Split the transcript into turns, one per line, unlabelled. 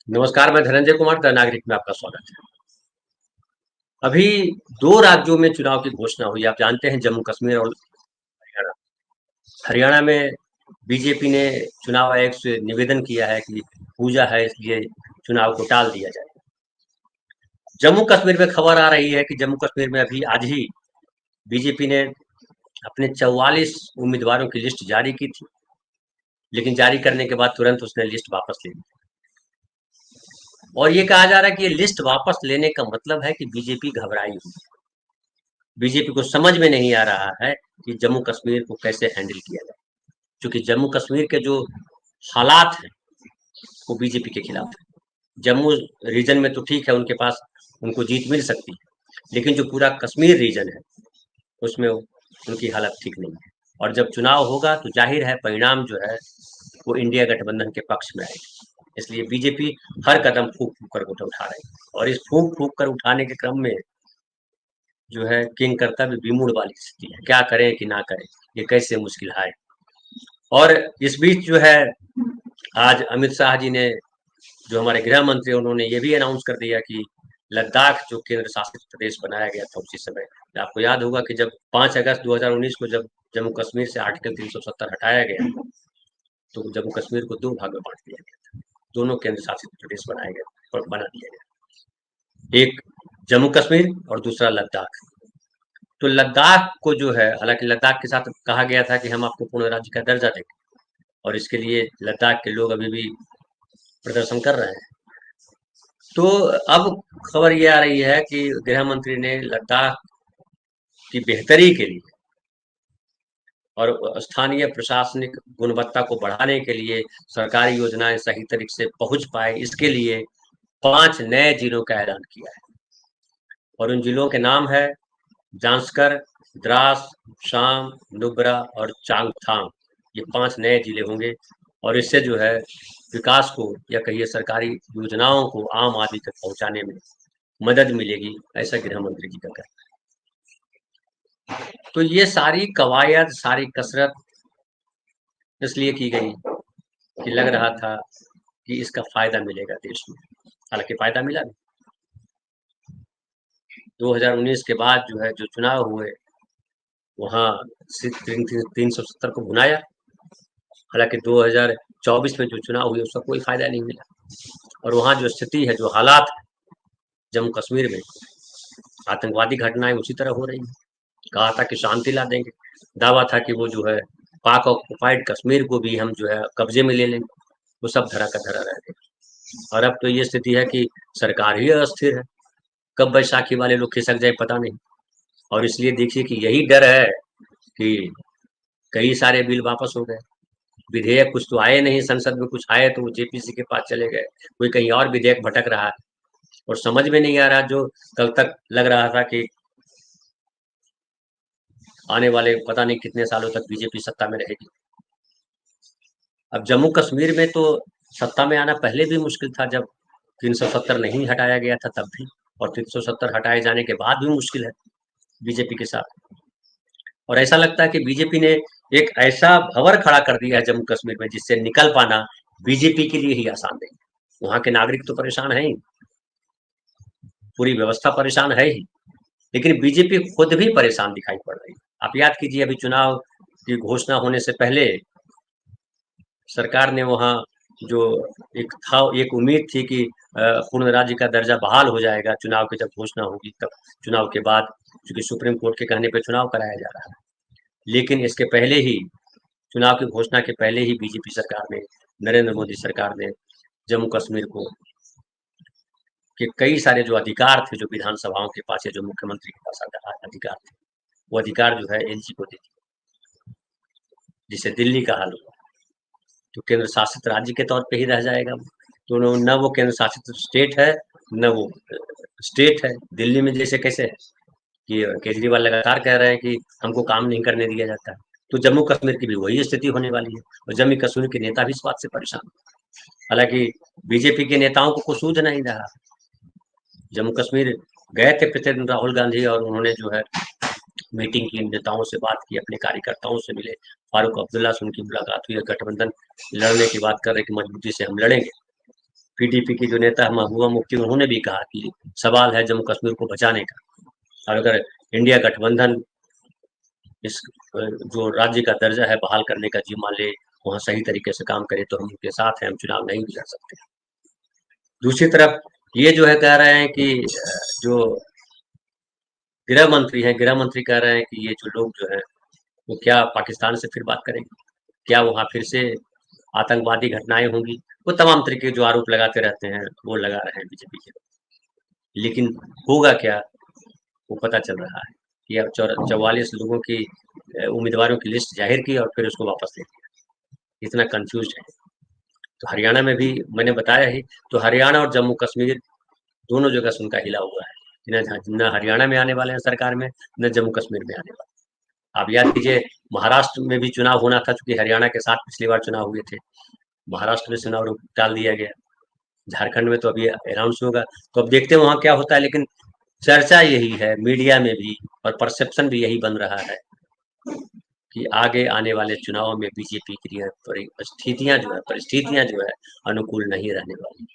नमस्कार, मैं धनंजय कुमार द नागरिक में आपका स्वागत है। अभी 2 राज्यों में चुनाव की घोषणा हुई। आप जानते हैं जम्मू कश्मीर और हरियाणा। हरियाणा में बीजेपी ने चुनाव आयोग से निवेदन किया है कि पूजा है इसलिए चुनाव को टाल दिया जाए। जम्मू कश्मीर में खबर आ रही है कि जम्मू कश्मीर में अभी आज ही बीजेपी ने अपने 44 उम्मीदवारों की लिस्ट जारी की थी, लेकिन जारी करने के बाद तुरंत उसने लिस्ट वापस ले ली। और ये कहा जा रहा है कि ये लिस्ट वापस लेने का मतलब है कि बीजेपी घबराई हुई है। बीजेपी को समझ में नहीं आ रहा है कि जम्मू कश्मीर को कैसे हैंडल किया जाए, क्योंकि जम्मू कश्मीर के जो हालात हैं वो बीजेपी के खिलाफ है। जम्मू रीजन में तो ठीक है, उनके पास उनको जीत मिल सकती है, लेकिन जो पूरा कश्मीर रीजन है उसमें उनकी हालत ठीक नहीं है। और जब चुनाव होगा तो जाहिर है परिणाम जो है वो इंडिया गठबंधन के पक्ष में आएगा। इसलिए बीजेपी हर कदम फूक फूक कर उठा रही है, और इस फूक फूक कर उठाने के क्रम में जो है किंग कर्तव्य विमूढ़ वाली स्थिति है। क्या करें कि ना करें, ये कैसे मुश्किल है। और इस बीच जो है आज अमित शाह जी ने, जो हमारे गृह मंत्री, उन्होंने ये भी अनाउंस कर दिया कि लद्दाख जो केंद्र शासित प्रदेश बनाया गया था उसी समय, आपको याद होगा कि जब 5 अगस्त 2019 को जब जम्मू कश्मीर से आर्टिकल 370 हटाया गया तो जम्मू कश्मीर को 2 भाग में बांट दिया गया था। दोनों केंद्र शासित प्रदेश बनाए गए और बना दिया गया, एक जम्मू कश्मीर और दूसरा लद्दाख। तो लद्दाख को जो है, हालांकि लद्दाख के साथ कहा गया था कि हम आपको पूर्ण राज्य का दर्जा देंगे, और इसके लिए लद्दाख के लोग अभी भी प्रदर्शन कर रहे हैं। तो अब खबर ये आ रही है कि गृह मंत्री ने लद्दाख की बेहतरी के लिए और स्थानीय प्रशासनिक गुणवत्ता को बढ़ाने के लिए, सरकारी योजनाएं सही तरीके से पहुंच पाए, इसके लिए 5 नए जिलों का ऐलान किया है। और उन जिलों के नाम है जांस्कर, द्रास, शाम, नुब्रा और चांगथांग। ये 5 नए जिले होंगे, और इससे जो है विकास को, या कहिए सरकारी योजनाओं को आम आदमी तक पहुंचाने में मदद मिलेगी, ऐसा गृह मंत्री जी का कहना है। तो ये सारी कवायद, सारी कसरत इसलिए की गई कि लग रहा था कि इसका फायदा मिलेगा देश में। हालांकि फायदा मिला नहीं। 2019 के बाद जो है जो चुनाव हुए वहाँ 370 को भुनाया। हालांकि 2024 में जो चुनाव हुए उसका कोई फायदा नहीं मिला। और वहाँ जो स्थिति है, जो हालात है जम्मू कश्मीर में, आतंकवादी घटनाएं उसी तरह हो रही हैं। कहा था कि शांति ला देंगे, दावा था कि वो जो है पाक ऑक्युपाइड कश्मीर को भी हम जो है कब्जे में ले लेंगे, वो सब धरा का धरा रह गया। और अब तो ये स्थिति है कि सरकार ही अस्थिर है, कब बैसाखी वाले लोग खिसक जाए पता नहीं। और इसलिए देखिए कि यही डर है कि कई सारे बिल वापस हो गए, विधेयक कुछ तो आए नहीं संसद में, कुछ आए तो वो जेपीसी के पास चले गए, कोई कहीं और विधेयक भटक रहा है, और समझ में नहीं आ रहा। जो कल तक लग रहा था कि आने वाले पता नहीं कितने सालों तक बीजेपी सत्ता में रहेगी, अब जम्मू कश्मीर में तो सत्ता में आना पहले भी मुश्किल था, जब 370 नहीं हटाया गया था तब भी, और 370 हटाए जाने के बाद भी मुश्किल है बीजेपी के साथ। और ऐसा लगता है कि बीजेपी ने एक ऐसा भंवर खड़ा कर दिया है जम्मू कश्मीर में, जिससे निकल पाना बीजेपी के लिए ही आसान नहीं। वहां के नागरिक तो परेशान है ही, पूरी व्यवस्था परेशान है ही, लेकिन बीजेपी खुद भी परेशान दिखाई पड़ रही है। आप याद कीजिए, अभी चुनाव की घोषणा होने से पहले सरकार ने वहाँ जो एक उम्मीद थी कि पूर्ण राज्य का दर्जा बहाल हो जाएगा चुनाव की जब घोषणा होगी तब, चुनाव के बाद, क्योंकि सुप्रीम कोर्ट के कहने पे चुनाव कराया जा रहा है। लेकिन इसके पहले ही, चुनाव की घोषणा के पहले ही बीजेपी सरकार ने, नरेंद्र मोदी सरकार ने जम्मू कश्मीर को के कई सारे जो अधिकार थे, जो विधानसभाओं के पास या जो मुख्यमंत्री के पास अधिकार थे, वो अधिकार जो है एलजी को दे दिया, जिससे दिल्ली का हाल हुआ। तो केंद्र शासित राज्य के तौर पे ही रह जाएगा वो। तो न वो केंद्र शासित स्टेट है, न वो स्टेट है। दिल्ली में जैसे कैसे है कि केजरीवाल लगातार कह रहे हैं कि हमको काम नहीं करने दिया जाता है, तो जम्मू कश्मीर की भी वही स्थिति होने वाली है, और जम्मू कश्मीर के नेता भी इस बात से परेशान। हालांकि बीजेपी के नेताओं को कुछ सूझ नहीं रहा। जम्मू कश्मीर गए थे प्रेसिडेंट राहुल गांधी, और उन्होंने जो है मीटिंग की, नेताओं से बात की, अपने कार्यकर्ताओं से मिले, फारूक अब्दुल्ला से उनकी मुलाकात हुई, गठबंधन लड़ने की बात कर रहे कि मजबूती से हम लड़ेंगे। पीडीपी की जो नेता महबूबा मुफ्ती, उन्होंने भी कहा कि सवाल है जम्मू कश्मीर को बचाने का, और अगर इंडिया गठबंधन इस जो राज्य का दर्जा है बहाल करने का जिम्मा ले, वहाँ सही तरीके से काम करे, तो हम उनके साथ हैं, हम चुनाव नहीं भी लड़ सकते। दूसरी तरफ ये जो है कह रहे हैं कि जो गृह मंत्री हैं, गृह मंत्री कह रहे हैं कि ये जो लोग जो हैं, वो क्या पाकिस्तान से फिर बात करेंगे? क्या वहाँ फिर से आतंकवादी घटनाएँ होंगी? वो तमाम तरीके के जो आरोप लगाते रहते हैं, वो लगा रहे हैं बीजेपी के। लेकिन होगा क्या, वो पता चल रहा है कि अब 44 लोगों की उम्मीदवारों की लिस्ट जाहिर की और फिर उसको वापस ले लिया। इतना कन्फ्यूज़्ड है। तो हरियाणा में भी मैंने बताया ही, तो हरियाणा और जम्मू कश्मीर दोनों जगह से उनका हिला हुआ है। न हरियाणा में आने वाले हैं सरकार में, न जम्मू कश्मीर में आने वाले। आप याद कीजिए, महाराष्ट्र में भी चुनाव होना था, चूँकि हरियाणा के साथ पिछली बार चुनाव हुए थे। महाराष्ट्र में चुनाव रोक टाल दिया गया। झारखंड में तो अभी अनाउंस होगा, तो अब देखते हैं वहाँ क्या होता है। लेकिन चर्चा यही है मीडिया में भी, और परसेप्शन भी यही बन रहा है कि आगे आने वाले चुनाव में बीजेपी के लिए परिस्थितियाँ जो है अनुकूल नहीं रहने वाली।